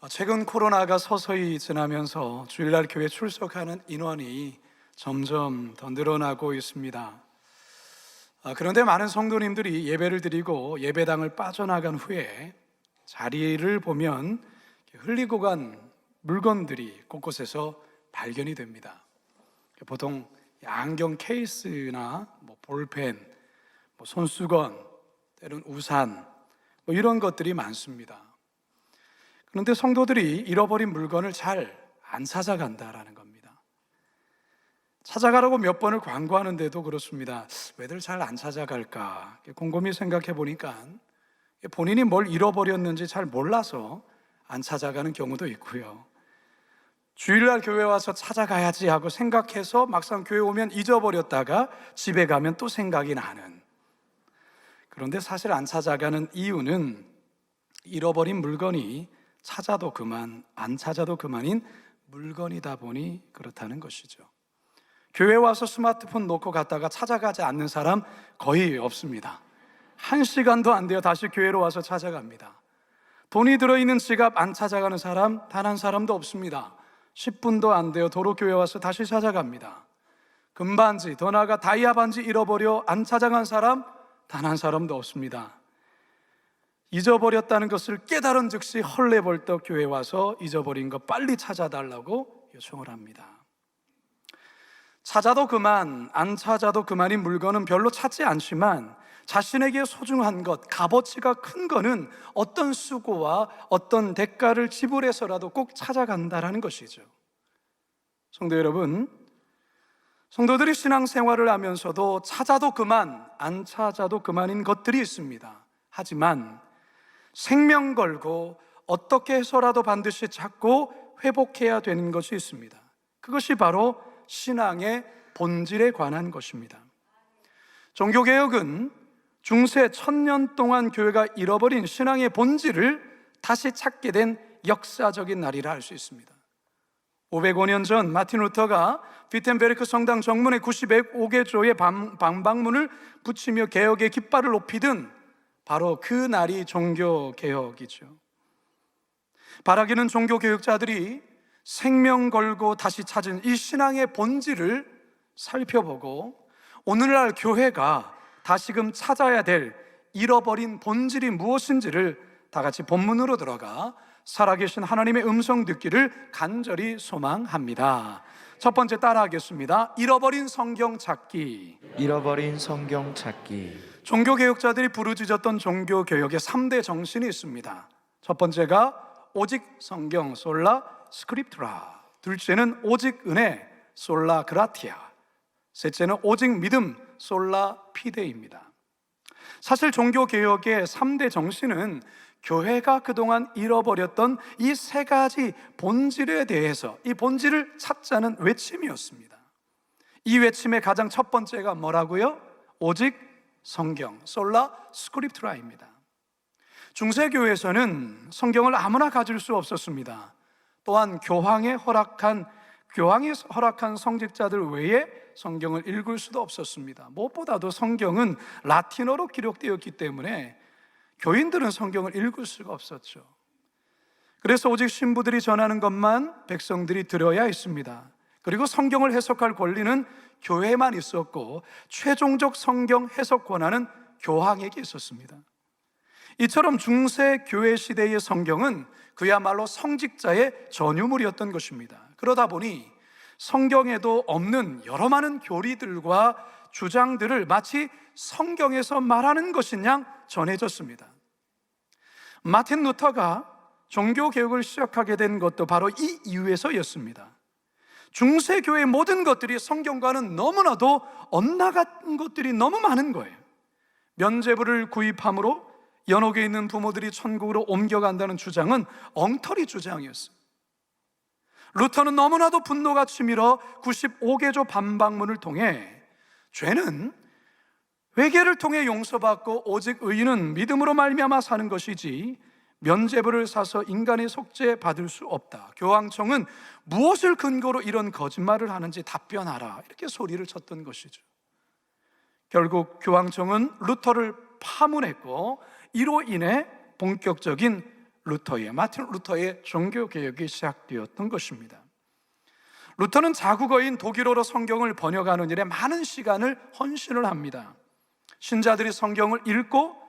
최근 코로나가 서서히 지나면서 주일날 교회 출석하는 인원이 점점 더 늘어나고 있습니다. 그런데 많은 성도님들이 예배를 드리고 예배당을 빠져나간 후에 자리를 보면 흘리고 간 물건들이 곳곳에서 발견이 됩니다. 보통 안경 케이스나 볼펜, 손수건, 때로는 우산 이런 것들이 많습니다. 그런데 성도들이 잃어버린 물건을 잘 안 찾아간다라는 겁니다. 찾아가라고 몇 번을 광고하는데도 그렇습니다. 왜들 잘 안 찾아갈까? 곰곰이 생각해 보니까 본인이 뭘 잃어버렸는지 잘 몰라서 안 찾아가는 경우도 있고요. 주일날 교회 와서 찾아가야지 하고 생각해서 막상 교회 오면 잊어버렸다가 집에 가면 또 생각이 나는. 그런데 사실 안 찾아가는 이유는 잃어버린 물건이 찾아도 그만, 안 찾아도 그만인 물건이다 보니 그렇다는 것이죠. 교회 와서 스마트폰 놓고 갔다가 찾아가지 않는 사람 거의 없습니다. 1시간도 안 돼요. 다시 교회로 와서 찾아갑니다. 돈이 들어있는 지갑 안 찾아가는 사람 단 한 사람도 없습니다. 10분도 안 돼요. 도로 교회 와서 다시 찾아갑니다. 금반지, 더 나아가 다이아 반지 잃어버려 안 찾아간 사람 단 한 사람도 없습니다. 잊어버렸다는 것을 깨달은 즉시 헐레벌떡 교회에 와서 잊어버린 거 빨리 찾아달라고 요청을 합니다. 찾아도 그만, 안 찾아도 그만인 물건은 별로 찾지 않지만 자신에게 소중한 것, 값어치가 큰 거는 어떤 수고와 어떤 대가를 지불해서라도 꼭 찾아간다라는 것이죠. 성도 여러분, 성도들이 신앙생활을 하면서도 찾아도 그만, 안 찾아도 그만인 것들이 있습니다. 하지만 생명 걸고 어떻게 해서라도 반드시 찾고 회복해야 되는 것이 있습니다. 그것이 바로 신앙의 본질에 관한 것입니다. 종교개혁은 중세 1000년 동안 교회가 잃어버린 신앙의 본질을 다시 찾게 된 역사적인 날이라 할 수 있습니다. 505년 전 마틴 루터가 비텐베르크 성당 정문에 95개조의 방방문을 붙이며 개혁의 깃발을 높이던 바로 그 날이 종교개혁이죠. 바라기는 종교개혁자들이 생명 걸고 다시 찾은 이 신앙의 본질을 살펴보고 오늘날 교회가 다시금 찾아야 될 잃어버린 본질이 무엇인지를 다 같이 본문으로 들어가 살아계신 하나님의 음성 듣기를 간절히 소망합니다. 첫 번째 따라하겠습니다. 잃어버린 성경 찾기. 잃어버린 성경 찾기. 종교개혁자들이 부르짖었던 종교개혁의 3대 정신이 있습니다. 첫 번째가 오직 성경, 솔라 스크립투라. 둘째는 오직 은혜, 솔라 그라티아. 셋째는 오직 믿음, 솔라 피데입니다. 사실 종교개혁의 3대 정신은 교회가 그동안 잃어버렸던 이 3가지 본질에 대해서 이 본질을 찾자는 외침이었습니다. 이 외침의 가장 첫 번째가 뭐라고요? 오직 성경, 솔라 스크립투라입니다. 중세교회에서는 성경을 아무나 가질 수 없었습니다. 또한 교황이 허락한 성직자들 외에 성경을 읽을 수도 없었습니다. 무엇보다도 성경은 라틴어로 기록되었기 때문에 교인들은 성경을 읽을 수가 없었죠. 그래서 오직 신부들이 전하는 것만 백성들이 들어야 했습니다. 그리고 성경을 해석할 권리는 교회에만 있었고 최종적 성경 해석 권한은 교황에게 있었습니다. 이처럼 중세 교회 시대의 성경은 그야말로 성직자의 전유물이었던 것입니다. 그러다 보니 성경에도 없는 여러 많은 교리들과 주장들을 마치 성경에서 말하는 것인 양 전해졌습니다. 마틴 루터가 종교개혁을 시작하게 된 것도 바로 이 이유에서였습니다. 중세교회의 모든 것들이 성경과는 너무나도 엇나간 것들이 너무 많은 거예요. 면죄부를 구입함으로 연옥에 있는 부모들이 천국으로 옮겨간다는 주장은 엉터리 주장이었어요. 루터는 너무나도 분노가 치밀어 95개조 반박문을 통해 죄는 회개를 통해 용서받고 오직 의인은 믿음으로 말미암아 사는 것이지 면죄부를 사서 인간의 속죄 받을 수 없다. 교황청은 무엇을 근거로 이런 거짓말을 하는지 답변하라. 이렇게 소리를 쳤던 것이죠. 결국 교황청은 루터를 파문했고 이로 인해 본격적인 마틴 루터의 종교개혁이 시작되었던 것입니다. 루터는 자국어인 독일어로 성경을 번역하는 일에 많은 시간을 헌신을 합니다. 신자들이 성경을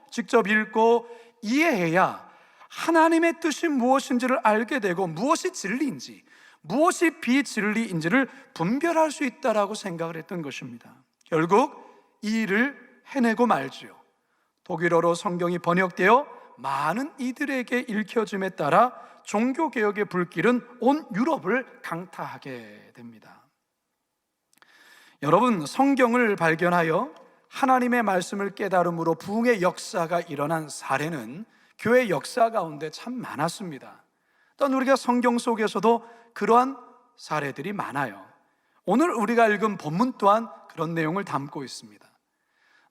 직접 읽고 이해해야 하나님의 뜻이 무엇인지를 알게 되고 무엇이 진리인지 무엇이 비진리인지를 분별할 수 있다라고 생각을 했던 것입니다. 결국 이 일을 해내고 말지요. 독일어로 성경이 번역되어 많은 이들에게 읽혀짐에 따라 종교개혁의 불길은 온 유럽을 강타하게 됩니다. 여러분, 성경을 발견하여 하나님의 말씀을 깨달음으로 부흥의 역사가 일어난 사례는 교회 역사 가운데 참 많았습니다. 또한 우리가 성경 속에서도 그러한 사례들이 많아요. 오늘 우리가 읽은 본문 또한 그런 내용을 담고 있습니다.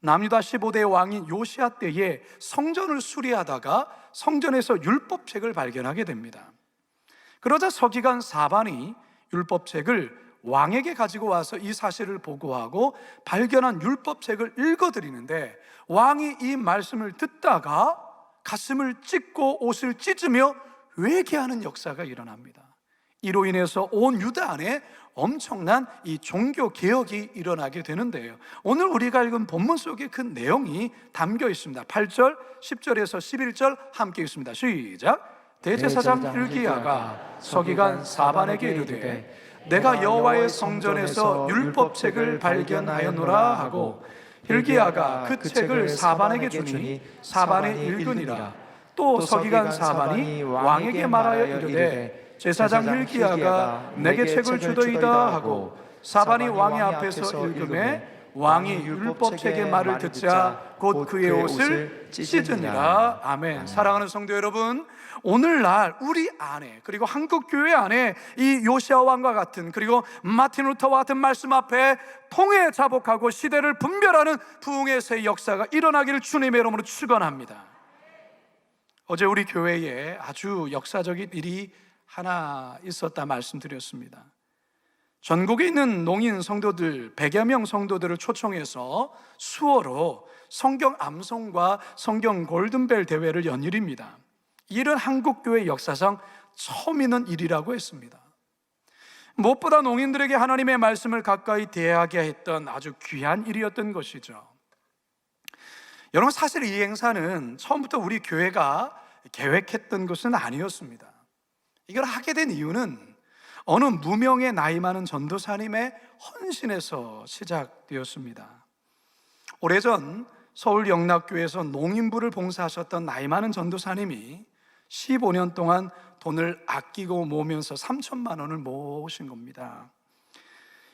남유다 15대 왕인 요시야 때에 성전을 수리하다가 성전에서 율법책을 발견하게 됩니다. 그러자 서기관 사반이 율법책을 왕에게 가지고 와서 이 사실을 보고하고 발견한 율법책을 읽어드리는데 왕이 이 말씀을 듣다가 가슴을 찢고 옷을 찢으며 회개하는 역사가 일어납니다. 이로 인해서 온 유다 안에 엄청난 이 종교 개혁이 일어나게 되는데요. 오늘 우리가 읽은 본문 속에 그 내용이 담겨 있습니다. 8절, 10절에서 11절 함께 읽습니다. 시작. 대제사장 hil기야가 서기관 사반에게 이르되 내가 여호와의 성전에서 율법책을 발견하였노라 하고 hil기야가 그 책을 사반에게 주니 사반이 읽으니라. 또 서기관 사반이 왕에게 말하여 이르되 제사장 hil기야가 내게 책을 주더이다 하고 사반이 왕의 앞에서 읽음에 왕이 율법책의 말을 듣자 곧 그의 옷을 찢으니라. 아멘. 사랑하는 성도 여러분, 오늘날 우리 안에 그리고 한국 교회 안에 이 요시야 왕과 같은 그리고 마틴 루터와 같은 말씀 앞에 통해 자복하고 시대를 분별하는 부흥의 새 역사가 일어나기를 주님의 이름으로 축원합니다. 어제 우리 교회에 아주 역사적인 일이 하나 있었다 말씀드렸습니다. 전국에 있는 농인 성도들 100여 명 성도들을 초청해서 수어로 성경 암송과 성경 골든벨 대회를 연 일입니다. 이 일은 한국교회 역사상 처음 있는 일이라고 했습니다. 무엇보다 농인들에게 하나님의 말씀을 가까이 대하게 했던 아주 귀한 일이었던 것이죠. 여러분, 사실 이 행사는 처음부터 우리 교회가 계획했던 것은 아니었습니다. 이걸 하게 된 이유는 어느 무명의 나이 많은 전도사님의 헌신에서 시작되었습니다. 오래전 서울 영락교회에서 농인부를 봉사하셨던 나이 많은 전도사님이 15년 동안 돈을 아끼고 모으면서 3천만 원을 모으신 겁니다.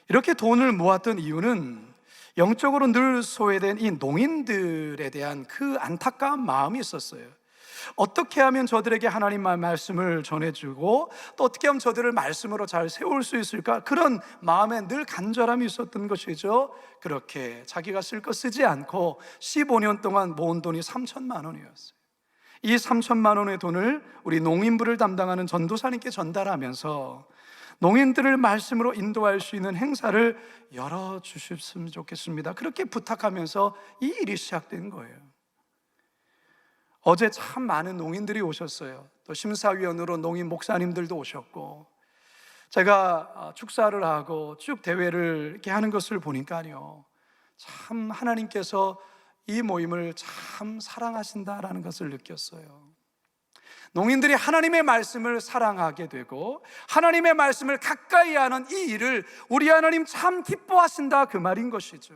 이렇게 돈을 모았던 이유는 영적으로 늘 소외된 이 농인들에 대한 그 안타까운 마음이 있었어요. 어떻게 하면 저들에게 하나님의 말씀을 전해주고 또 어떻게 하면 저들을 말씀으로 잘 세울 수 있을까, 그런 마음에 늘 간절함이 있었던 것이죠. 그렇게 자기가 쓸 거 쓰지 않고 15년 동안 모은 돈이 3천만 원이었어요. 이 3천만 원의 돈을 우리 농인부를 담당하는 전도사님께 전달하면서 농인들을 말씀으로 인도할 수 있는 행사를 열어주셨으면 좋겠습니다. 그렇게 부탁하면서 이 일이 시작된 거예요. 어제 참 많은 농인들이 오셨어요. 또 심사위원으로 농인 목사님들도 오셨고, 제가 축사를 하고 쭉 대회를 이렇게 하는 것을 보니까요, 참 하나님께서 이 모임을 참 사랑하신다라는 것을 느꼈어요. 농인들이 하나님의 말씀을 사랑하게 되고 하나님의 말씀을 가까이 하는 이 일을 우리 하나님 참 기뻐하신다, 그 말인 것이죠.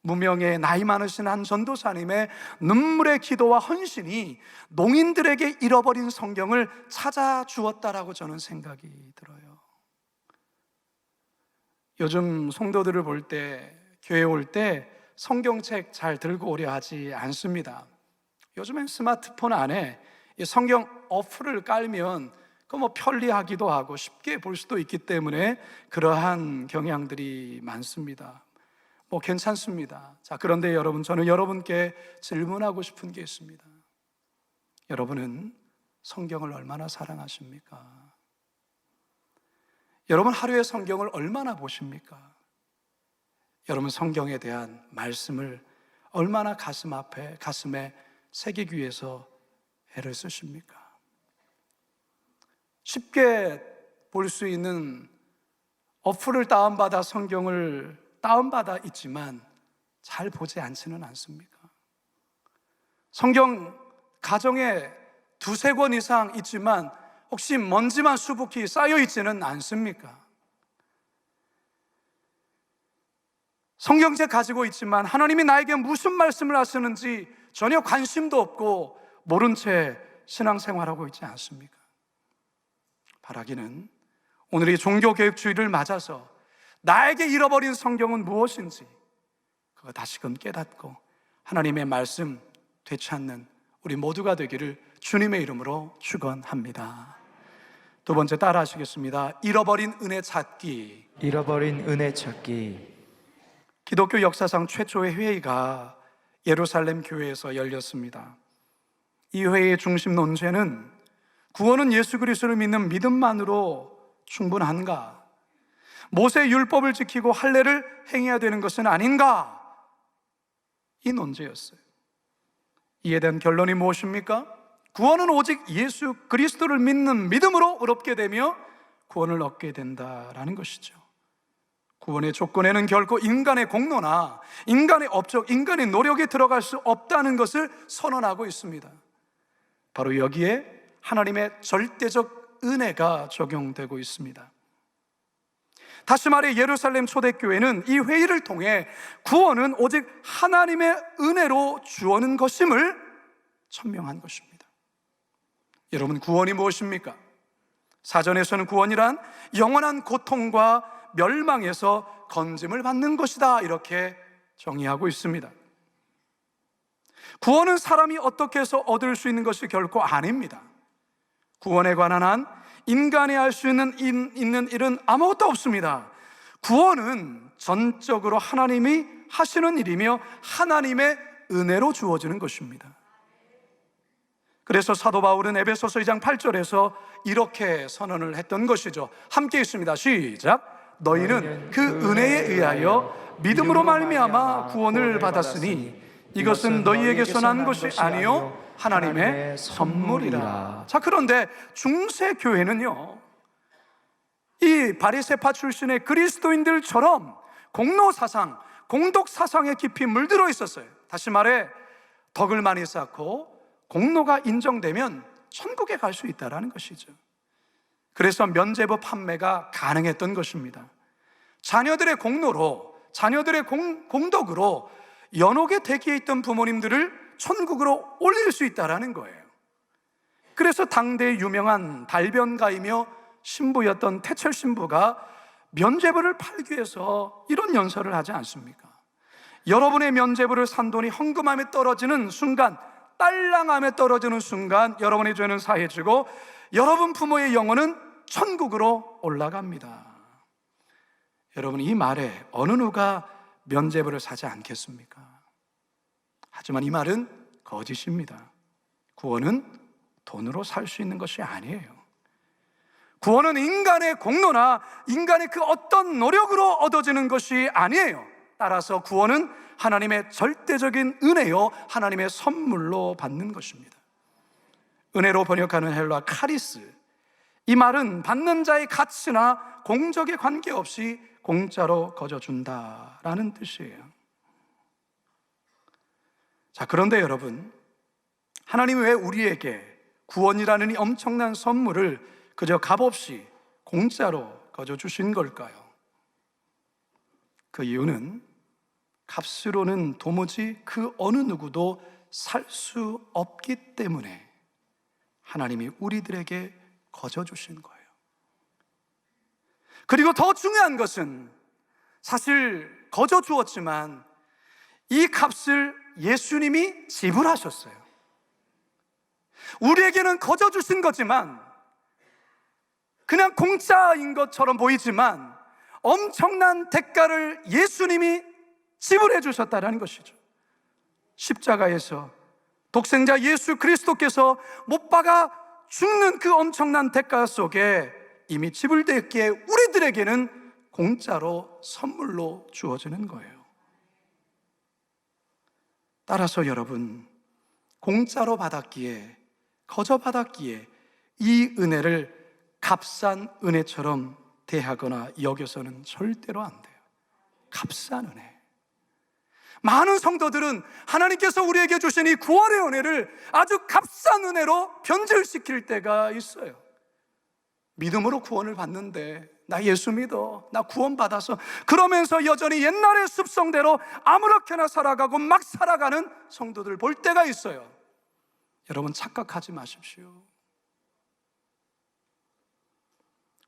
무명의 나이 많으신 한 전도사님의 눈물의 기도와 헌신이 농인들에게 잃어버린 성경을 찾아주었다라고 저는 생각이 들어요. 요즘 성도들을 볼 때, 교회 올 때 성경책 잘 들고 오려 하지 않습니다. 요즘엔 스마트폰 안에 이 성경 어플을 깔면 그 편리하기도 하고 쉽게 볼 수도 있기 때문에 그러한 경향들이 많습니다. 괜찮습니다. 자, 그런데 여러분, 저는 여러분께 질문하고 싶은 게 있습니다. 여러분은 성경을 얼마나 사랑하십니까? 여러분, 하루에 성경을 얼마나 보십니까? 여러분, 성경에 대한 말씀을 얼마나 가슴에 새기기 위해서 애를 쓰십니까? 쉽게 볼 수 있는 어플을 다운받아 성경을 다운받아 있지만 잘 보지 않지는 않습니까? 성경 가정에 두세 권 이상 있지만 혹시 먼지만 수북히 쌓여 있지는 않습니까? 성경책 가지고 있지만 하나님이 나에게 무슨 말씀을 하시는지 전혀 관심도 없고 모른 채 신앙생활하고 있지 않습니까? 바라기는 오늘 이 종교개혁주의를 맞아서 나에게 잃어버린 성경은 무엇인지 그거 다시금 깨닫고 하나님의 말씀 되찾는 우리 모두가 되기를 주님의 이름으로 축원합니다. 두 번째 따라 하시겠습니다. 잃어버린 은혜 찾기. 잃어버린 은혜 찾기. 기독교 역사상 최초의 회의가 예루살렘 교회에서 열렸습니다. 이 회의의 중심 논제는 구원은 예수 그리스도를 믿는 믿음만으로 충분한가? 모세 율법을 지키고 할례를 행해야 되는 것은 아닌가? 이 논제였어요. 이에 대한 결론이 무엇입니까? 구원은 오직 예수 그리스도를 믿는 믿음으로 의롭게 되며 구원을 얻게 된다라는 것이죠. 구원의 조건에는 결코 인간의 공로나 인간의 업적, 인간의 노력이 들어갈 수 없다는 것을 선언하고 있습니다. 바로 여기에 하나님의 절대적 은혜가 적용되고 있습니다. 다시 말해 예루살렘 초대교회는 이 회의를 통해 구원은 오직 하나님의 은혜로 주어는 것임을 천명한 것입니다. 여러분, 구원이 무엇입니까? 사전에서는 구원이란 영원한 고통과 멸망에서 건짐을 받는 것이다, 이렇게 정의하고 있습니다. 구원은 사람이 어떻게 해서 얻을 수 있는 것이 결코 아닙니다. 구원에 관한 한 인간이 할 수 있는 일은 아무것도 없습니다. 구원은 전적으로 하나님이 하시는 일이며 하나님의 은혜로 주어지는 것입니다. 그래서 사도 바울은 에베소서 2장 8절에서 이렇게 선언을 했던 것이죠. 함께 읽습니다. 시작. 너희는 그 은혜에 의하여 믿음으로 말미암아 구원을 받았으니 이것은 너희에게서 난 것이 아니요 하나님의 선물이라. 자, 그런데 중세 교회는요, 이 바리새파 출신의 그리스도인들처럼 공로 사상, 공덕 사상에 깊이 물들어 있었어요. 다시 말해 덕을 많이 쌓고 공로가 인정되면 천국에 갈 수 있다는 것이죠. 그래서 면죄부 판매가 가능했던 것입니다. 자녀들의 공로로, 자녀들의 공덕으로 연옥의 대기에 있던 부모님들을 천국으로 올릴 수 있다는 거예요. 그래서 당대의 유명한 달변가이며 신부였던 태철 신부가 면죄부를 팔기 위해서 이런 연설을 하지 않습니까? 여러분의 면죄부를 산 돈이 헌금함에 떨어지는 순간, 딸랑함에 떨어지는 순간 여러분의 죄는 사해지고 여러분 부모의 영혼은 천국으로 올라갑니다. 여러분, 이 말에 어느 누가 면죄부를 사지 않겠습니까? 하지만 이 말은 거짓입니다. 구원은 돈으로 살 수 있는 것이 아니에요. 구원은 인간의 공로나 인간의 그 어떤 노력으로 얻어지는 것이 아니에요. 따라서 구원은 하나님의 절대적인 은혜요, 하나님의 선물로 받는 것입니다. 은혜로 번역하는 헬라 카리스, 이 말은 받는 자의 가치나 공적에 관계없이 공짜로 거저준다라는 뜻이에요. 자, 그런데 여러분, 하나님이 왜 우리에게 구원이라는 이 엄청난 선물을 그저 값없이 공짜로 거저주신 걸까요? 그 이유는 값으로는 도무지 그 어느 누구도 살 수 없기 때문에 하나님이 우리들에게 거저주신 거예요. 그리고 더 중요한 것은 사실 거저주었지만 이 값을 예수님이 지불하셨어요. 우리에게는 거저주신 거지만 그냥 공짜인 것처럼 보이지만 엄청난 대가를 예수님이 지불해 주셨다는 것이죠. 십자가에서 독생자 예수 그리스도께서 못 박아 죽는 그 엄청난 대가 속에 이미 지불됐기에 우리들에게는 공짜로 선물로 주어지는 거예요. 따라서 여러분, 공짜로 받았기에, 거저 받았기에 이 은혜를 값싼 은혜처럼 대하거나 여겨서는 절대로 안 돼요. 값싼 은혜. 많은 성도들은 하나님께서 우리에게 주신 이 구원의 은혜를 아주 값싼 은혜로 변질시킬 때가 있어요. 믿음으로 구원을 받는데, 나 예수 믿어, 나 구원받아서, 그러면서 여전히 옛날의 습성대로 아무렇게나 살아가고 막 살아가는 성도들 볼 때가 있어요. 여러분, 착각하지 마십시오.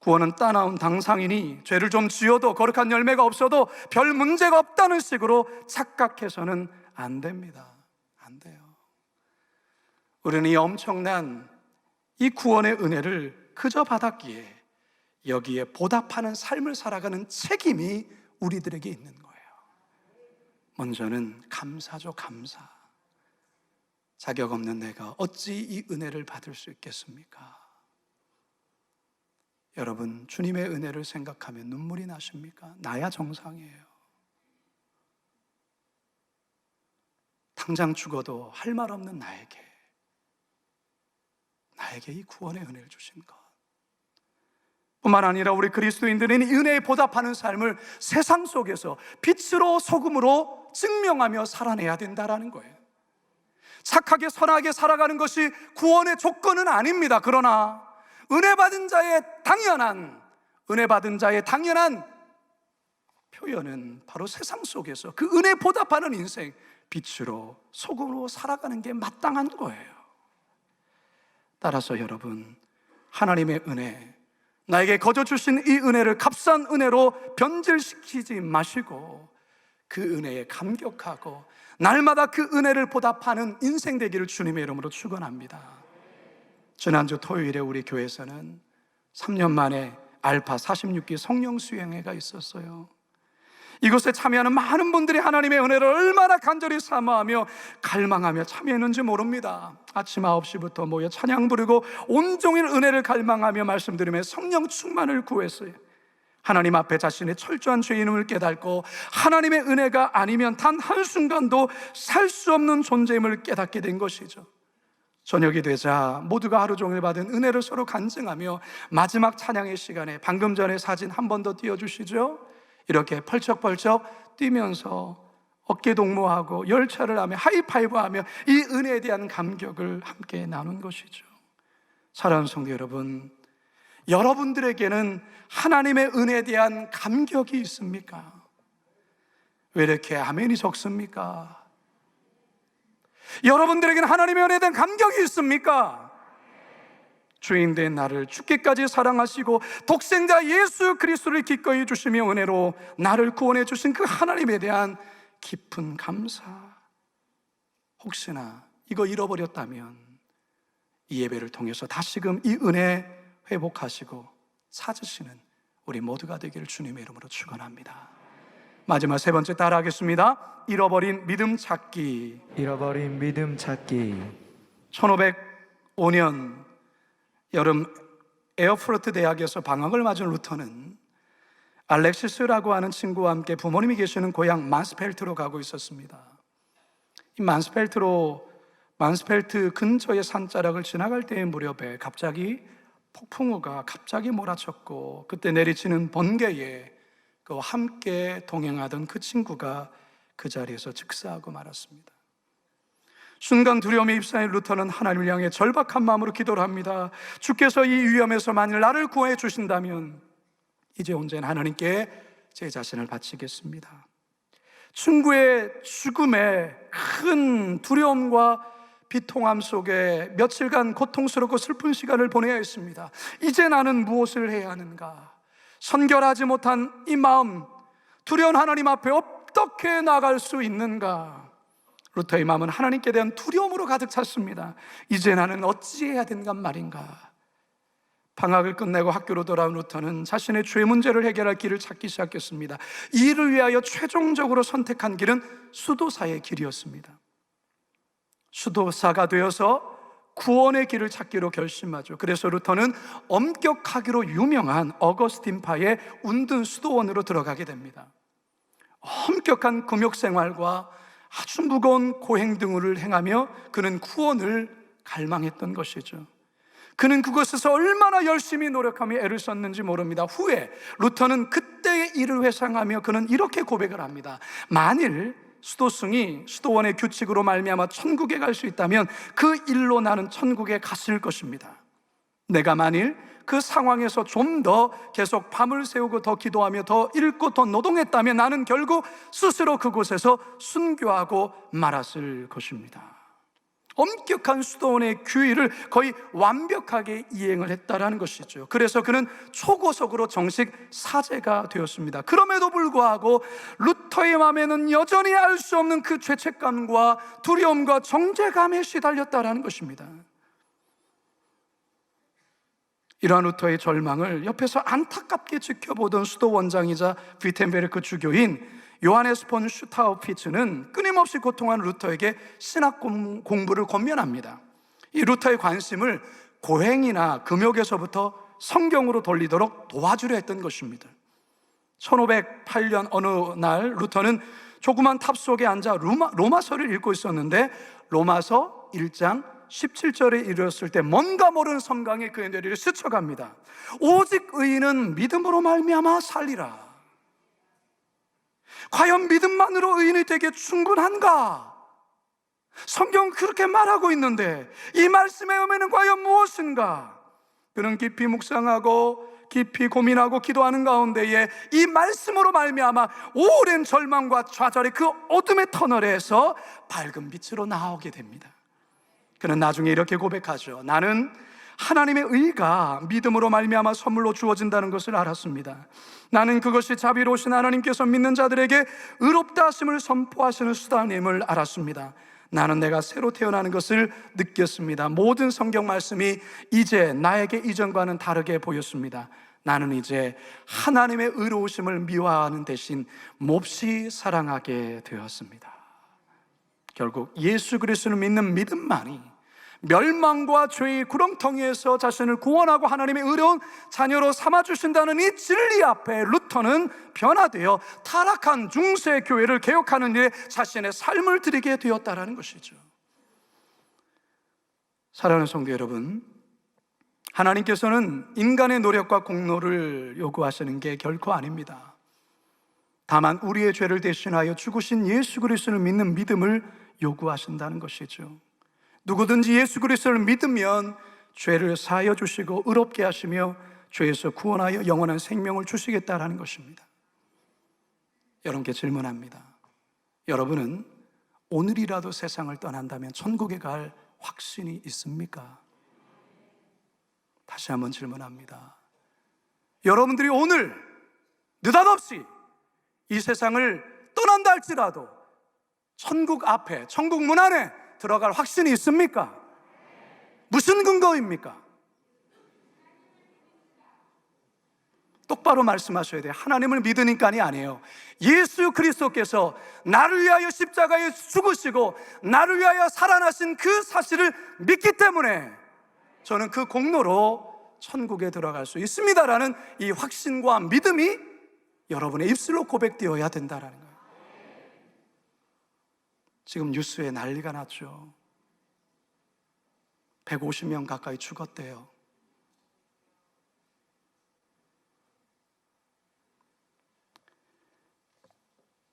구원은 따나운 당상이니 죄를 좀 지어도 거룩한 열매가 없어도 별 문제가 없다는 식으로 착각해서는 안 됩니다. 안 돼요. 우리는 이 엄청난 이 구원의 은혜를 그저 받았기에 여기에 보답하는 삶을 살아가는 책임이 우리들에게 있는 거예요. 먼저는 감사죠, 감사. 자격 없는 내가 어찌 이 은혜를 받을 수 있겠습니까? 여러분, 주님의 은혜를 생각하면 눈물이 나십니까? 나야 정상이에요. 당장 죽어도 할 말 없는 나에게 이 구원의 은혜를 주신 것, 뿐만 아니라 우리 그리스도인들은 이 은혜에 보답하는 삶을 세상 속에서 빛으로 소금으로 증명하며 살아내야 된다라는 거예요. 착하게 선하게 살아가는 것이 구원의 조건은 아닙니다. 그러나 은혜 받은 자의 당연한 표현은 바로 세상 속에서 그 은혜 보답하는 인생, 빛으로 소금으로 살아가는 게 마땅한 거예요. 따라서 여러분, 하나님의 은혜, 나에게 거저 주신 이 은혜를 값싼 은혜로 변질시키지 마시고 그 은혜에 감격하고 날마다 그 은혜를 보답하는 인생 되기를 주님의 이름으로 축원합니다. 지난주 토요일에 우리 교회에서는 3년 만에 알파 46기 성령 수행회가 있었어요. 이곳에 참여하는 많은 분들이 하나님의 은혜를 얼마나 간절히 사모하며 갈망하며 참여했는지 모릅니다. 아침 9시부터 모여 찬양 부르고 온종일 은혜를 갈망하며 말씀드리며 성령 충만을 구했어요. 하나님 앞에 자신의 철저한 죄인임을 깨닫고 하나님의 은혜가 아니면 단 한순간도 살 수 없는 존재임을 깨닫게 된 것이죠. 저녁이 되자 모두가 하루 종일 받은 은혜를 서로 간증하며 마지막 찬양의 시간에, 방금 전에 사진 한 번 더 띄워주시죠. 이렇게 펄쩍펄쩍 뛰면서 어깨 동무하고 열차를 하며 하이파이브하며 이 은혜에 대한 감격을 함께 나눈 것이죠. 사랑하는 성도 여러분, 여러분들에게는 하나님의 은혜에 대한 감격이 있습니까? 왜 이렇게 아멘이 적습니까? 여러분들에게는 하나님의 은혜에 대한 감격이 있습니까? 죄인된 나를 죽기까지 사랑하시고 독생자 예수 그리스도를 기꺼이 주시며 은혜로 나를 구원해 주신 그 하나님에 대한 깊은 감사. 혹시나 이거 잃어버렸다면 이 예배를 통해서 다시금 이 은혜 회복하시고 찾으시는 우리 모두가 되기를 주님의 이름으로 축원합니다. 마지막 세 번째 따라하겠습니다. 잃어버린 믿음 찾기. 잃어버린 믿음 찾기. 1505년 여름 에어프로트 대학에서 방학을 맞은 루터는 알렉시스라고 하는 친구와 함께 부모님이 계시는 고향 만스펠트로 가고 있었습니다. 이 만스펠트 근처의 산자락을 지나갈 때의 무렵에 갑자기 폭풍우가 갑자기 몰아쳤고, 그때 내리치는 번개에 그와 함께 동행하던 그 친구가 그 자리에서 즉사하고 말았습니다. 순간 두려움에 휩싸인 루터는 하나님을 향해 절박한 마음으로 기도를 합니다. 주께서 이 위험에서 만일 나를 구해 주신다면 이제 온전히 하나님께 제 자신을 바치겠습니다. 친구의 죽음에 큰 두려움과 비통함 속에 며칠간 고통스럽고 슬픈 시간을 보내야 했습니다. 이제 나는 무엇을 해야 하는가? 선결하지 못한 이 마음, 두려운 하나님 앞에 어떻게 나갈 수 있는가? 루터의 마음은 하나님께 대한 두려움으로 가득 찼습니다. 이제 나는 어찌해야 된단 말인가? 방학을 끝내고 학교로 돌아온 루터는 자신의 죄 문제를 해결할 길을 찾기 시작했습니다. 이를 위하여 최종적으로 선택한 길은 수도사의 길이었습니다. 수도사가 되어서 구원의 길을 찾기로 결심하죠. 그래서 루터는 엄격하기로 유명한 어거스틴파의 운든 수도원으로 들어가게 됩니다. 엄격한 금욕생활과 아주 무거운 고행 등을 행하며 그는 구원을 갈망했던 것이죠. 그는 그곳에서 얼마나 열심히 노력하며 애를 썼는지 모릅니다. 후에 루터는 그때의 일을 회상하며 그는 이렇게 고백을 합니다. 만일 수도승이 수도원의 규칙으로 말미암아 천국에 갈 수 있다면 그 일로 나는 천국에 갔을 것입니다. 내가 만일 그 상황에서 좀 더 계속 밤을 새우고 더 기도하며 더 읽고 더 노동했다면 나는 결국 스스로 그곳에서 순교하고 말았을 것입니다. 엄격한 수도원의 규율을 거의 완벽하게 이행을 했다라는 것이죠. 그래서 그는 초고속으로 정식 사제가 되었습니다. 그럼에도 불구하고 루터의 마음에는 여전히 알 수 없는 그 죄책감과 두려움과 정죄감에 시달렸다라는 것입니다. 이러한 루터의 절망을 옆에서 안타깝게 지켜보던 수도 원장이자 비텐베르크 주교인 요하네스 폰 슈타우피츠는 끊임없이 고통하는 루터에게 신학 공부를 권면합니다. 이 루터의 관심을 고행이나 금욕에서부터 성경으로 돌리도록 도와주려 했던 것입니다. 1508년 어느 날 루터는 조그만 탑 속에 앉아 로마서를 읽고 있었는데 로마서 1장 17절에 이르렀을 때 뭔가 모르는 섬광이 그의 뇌리를 스쳐갑니다. 오직 의인은 믿음으로 말미암아 살리라. 과연 믿음만으로 의인이 되기에 충분한가? 성경은 그렇게 말하고 있는데 이 말씀의 의미는 과연 무엇인가? 그는 깊이 묵상하고 깊이 고민하고 기도하는 가운데에 이 말씀으로 말미암아 오랜 절망과 좌절의 그 어둠의 터널에서 밝은 빛으로 나오게 됩니다. 그는 나중에 이렇게 고백하죠. 나는 하나님의 의가 믿음으로 말미암아 선물로 주어진다는 것을 알았습니다. 나는 그것이 자비로우신 하나님께서 믿는 자들에게 의롭다 하심을 선포하시는 수단임을 알았습니다. 나는 내가 새로 태어나는 것을 느꼈습니다. 모든 성경 말씀이 이제 나에게 이전과는 다르게 보였습니다. 나는 이제 하나님의 의로우심을 미워하는 대신 몹시 사랑하게 되었습니다. 결국 예수 그리스도를 믿는 믿음만이 멸망과 죄의 구렁텅이에서 자신을 구원하고 하나님의 의로운 자녀로 삼아주신다는 이 진리 앞에 루터는 변화되어 타락한 중세 교회를 개혁하는 일에 자신의 삶을 드리게 되었다는 것이죠. 사랑하는 성도 여러분, 하나님께서는 인간의 노력과 공로를 요구하시는 게 결코 아닙니다. 다만 우리의 죄를 대신하여 죽으신 예수 그리스도를 믿는 믿음을 요구하신다는 것이죠. 누구든지 예수 그리스도를 믿으면 죄를 사하여 주시고 의롭게 하시며 죄에서 구원하여 영원한 생명을 주시겠다라는 것입니다. 여러분께 질문합니다. 여러분은 오늘이라도 세상을 떠난다면 천국에 갈 확신이 있습니까? 다시 한번 질문합니다. 여러분들이 오늘 느닷없이 이 세상을 떠난다 할지라도 천국 앞에, 천국 문 안에 들어갈 확신이 있습니까? 무슨 근거입니까? 똑바로 말씀하셔야 돼요. 하나님을 믿으니까이 아니에요. 예수 그리스도께서 나를 위하여 십자가에 죽으시고 나를 위하여 살아나신 그 사실을 믿기 때문에 저는 그 공로로 천국에 들어갈 수 있습니다라는 이 확신과 믿음이 여러분의 입술로 고백되어야 된다는 거예요. 지금 뉴스에 난리가 났죠. 150명 가까이 죽었대요.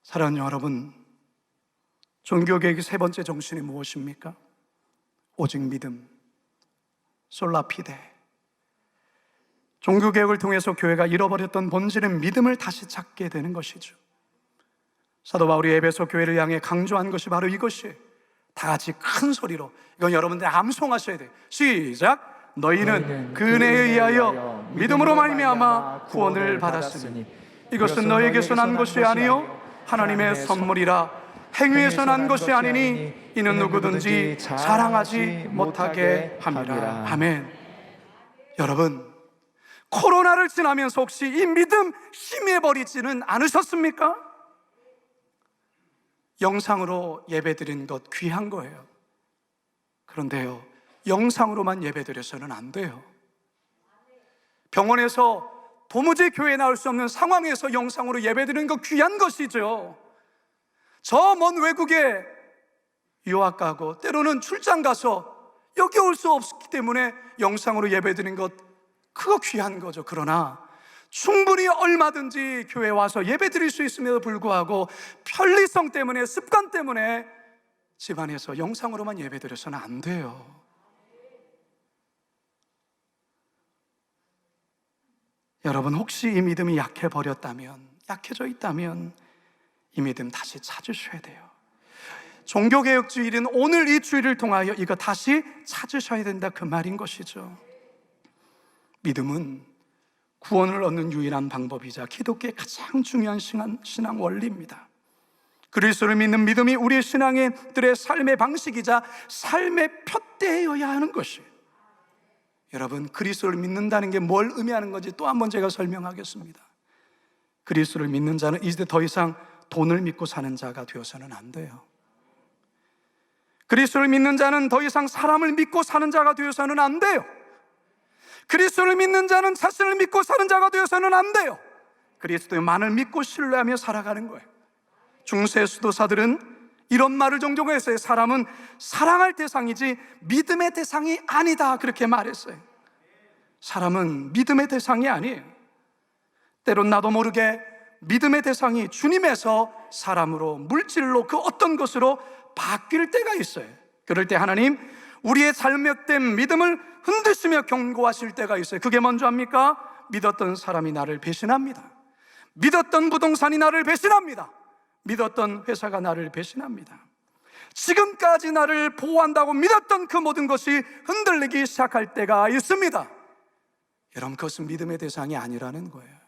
사랑하는 여러분, 종교개혁의 세 번째 정신이 무엇입니까? 오직 믿음, 솔라피데. 종교개혁을 통해서 교회가 잃어버렸던 본질의 믿음을 다시 찾게 되는 것이죠. 사도 바울이 에베소 교회를 향해 강조한 것이 바로 이것이에요. 다 같이 큰 소리로, 이건 여러분들 암송하셔야 돼요. 시작! 너희는 그 은혜에 의하여 믿음으로 말미암아 구원을 받았으니 이것은 너희에게서 난 것이 아니요 하나님의 선물이라. 행위에서 난 것이 아니니 이는 누구든지 자랑하지 못하게 함이라. 아멘. 여러분, 코로나를 지나면서 혹시 이 믿음 희미해버리지는 않으셨습니까? 영상으로 예배드리는 것 귀한 거예요. 그런데요, 영상으로만 예배드려서는 안 돼요. 병원에서 도무지 교회에 나올 수 없는 상황에서 영상으로 예배드리는 것 귀한 것이죠. 저 먼 외국에 유학 가고 때로는 출장 가서 여기 올 수 없기 때문에 영상으로 예배드리는 것, 그거 귀한 거죠. 그러나 충분히 얼마든지 교회 와서 예배드릴 수 있음에도 불구하고 편리성 때문에, 습관 때문에 집안에서 영상으로만 예배드려서는 안 돼요. 여러분, 혹시 이 믿음이 약해버렸다면, 약해져 있다면 이 믿음 다시 찾으셔야 돼요. 종교개혁주일은 오늘 이 주일을 통하여 이거 다시 찾으셔야 된다, 그 말인 것이죠. 믿음은 구원을 얻는 유일한 방법이자 기독교의 가장 중요한 신앙 원리입니다. 그리스도를 믿는 믿음이 우리의 신앙인들의 삶의 방식이자 삶의 표대여야 하는 것이에요. 여러분, 그리스도를 믿는다는 게 뭘 의미하는 건지 또 한 번 제가 설명하겠습니다. 그리스도를 믿는 자는 이제 더 이상 돈을 믿고 사는 자가 되어서는 안 돼요. 그리스도를 믿는 자는 더 이상 사람을 믿고 사는 자가 되어서는 안 돼요. 그리스도를 믿는 자는 자신을 믿고 사는 자가 되어서는 안 돼요. 그리스도만을 믿고 신뢰하며 살아가는 거예요. 중세 수도사들은 이런 말을 종종 했어요. 사람은 사랑할 대상이지 믿음의 대상이 아니다, 그렇게 말했어요. 사람은 믿음의 대상이 아니에요. 때론 나도 모르게 믿음의 대상이 주님에서 사람으로, 물질로, 그 어떤 것으로 바뀔 때가 있어요. 그럴 때 하나님 우리의 잘못된 믿음을 흔드시며 경고하실 때가 있어요. 그게 뭔지 압니까? 믿었던 사람이 나를 배신합니다. 믿었던 부동산이 나를 배신합니다. 믿었던 회사가 나를 배신합니다. 지금까지 나를 보호한다고 믿었던 그 모든 것이 흔들리기 시작할 때가 있습니다. 여러분, 그것은 믿음의 대상이 아니라는 거예요.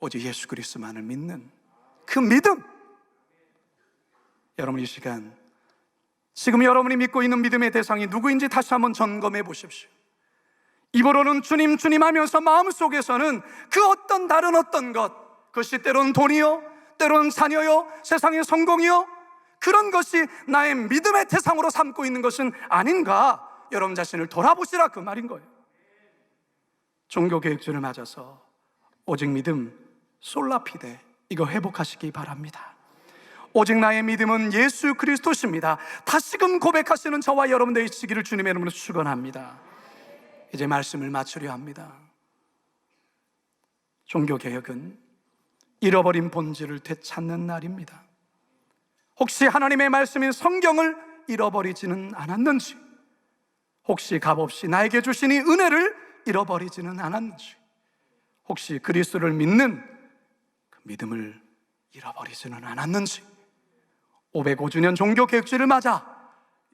오직 예수 그리스도만을 믿는 그 믿음. 여러분, 이 시간 지금 여러분이 믿고 있는 믿음의 대상이 누구인지 다시 한번 점검해 보십시오. 입으로는 주님 주님 하면서 마음속에서는 그 어떤 다른 어떤 것, 그것이 때로는 돈이요, 때로는 자녀요, 세상의 성공이요, 그런 것이 나의 믿음의 대상으로 삼고 있는 것은 아닌가, 여러분 자신을 돌아보시라, 그 말인 거예요. 종교개혁주를 맞아서 오직 믿음, 솔라피데, 이거 회복하시기 바랍니다. 오직 나의 믿음은 예수 그리스도십니다. 다시금 고백하시는 저와 여러분 되시기를 주님의 이름으로 축원합니다. 이제 말씀을 마치려 합니다. 종교개혁은 잃어버린 본질을 되찾는 날입니다. 혹시 하나님의 말씀인 성경을 잃어버리지는 않았는지, 혹시 값없이 나에게 주신 이 은혜를 잃어버리지는 않았는지, 혹시 그리스도를 믿는 그 믿음을 잃어버리지는 않았는지, 505주년 종교개혁주를 맞아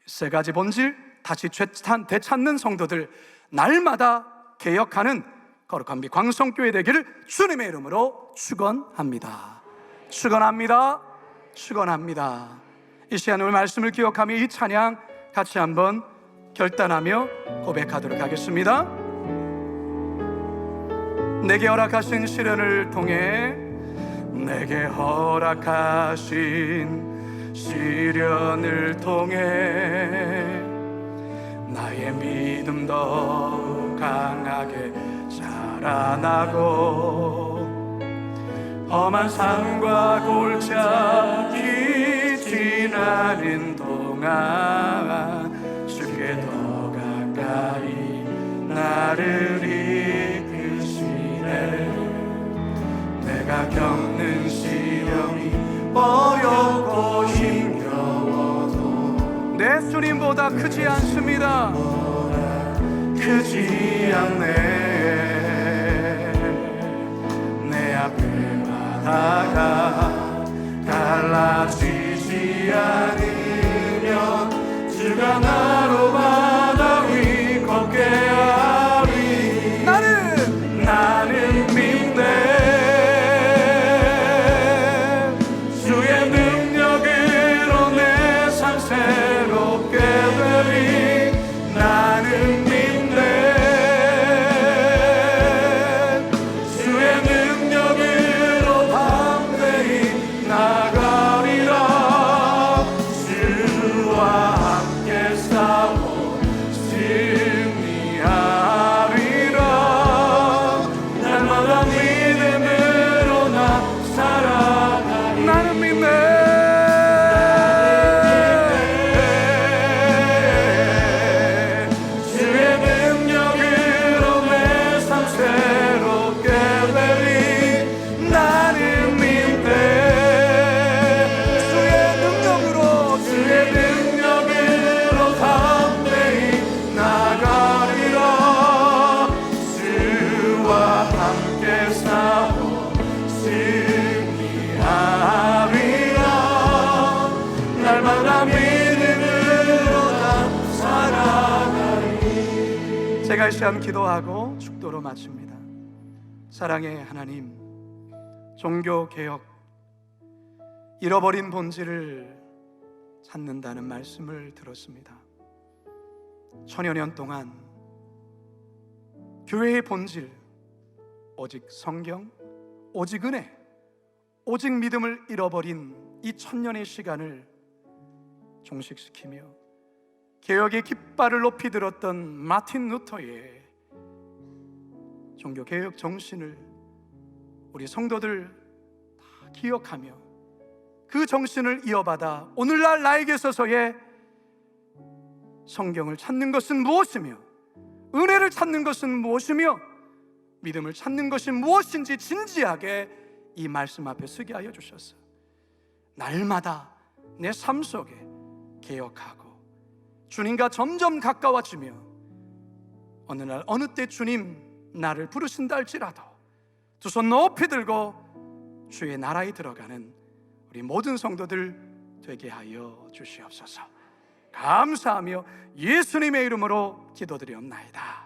세 가지 본질 다시 되찾는 성도들, 날마다 개혁하는 거룩한 빛 광성교회 되기를 주님의 이름으로 축원합니다. 축원합니다. 축원합니다. 이 시간 오늘 말씀을 기억하며 이 찬양 같이 한번 결단하며 고백하도록 하겠습니다. 내게 허락하신 시련을 통해, 내게 허락하신 시련을 통해 나의 믿음 더욱 강하게 자라나고, 험한 산과 골짜기 지나는 동안 주께 더 가까이 나를 이끄시네. 내가 겪는 시련이 어렵고 힘겨워도 내 주님보다 크지 않습니다. 크지 않네. 내 앞에 바다가 갈라지지 않으면 주가 나로 바다 위 걷게 하리. 나는 믿네. 주의 능력으로 내 삶 새롭게 되리. 나는 믿네. 주의 능력으로 담대히 나가리라. 주와 함께 싸워 제가 이 시간 기도하고 축도로 마칩니다. 사랑의 하나님, 종교개혁, 잃어버린 본질을 찾는다는 말씀을 들었습니다. 천여 년 동안 교회의 본질, 오직 성경, 오직 은혜, 오직 믿음을 잃어버린 이 천년의 시간을 종식시키며 개혁의 깃발을 높이 들었던 마틴 루터의 종교개혁 정신을 우리 성도들 다 기억하며 그 정신을 이어받아 오늘날 나에게 있어서의 성경을 찾는 것은 무엇이며, 은혜를 찾는 것은 무엇이며, 믿음을 찾는 것이 무엇인지 진지하게 이 말씀 앞에 서게 하여 주셨어요. 날마다 내 삶 속에 개혁하고 주님과 점점 가까워지며 어느 날 어느 때 주님 나를 부르신다 할지라도 두 손 높이 들고 주의 나라에 들어가는 우리 모든 성도들 되게 하여 주시옵소서. 감사하며 예수님의 이름으로 기도드리옵나이다.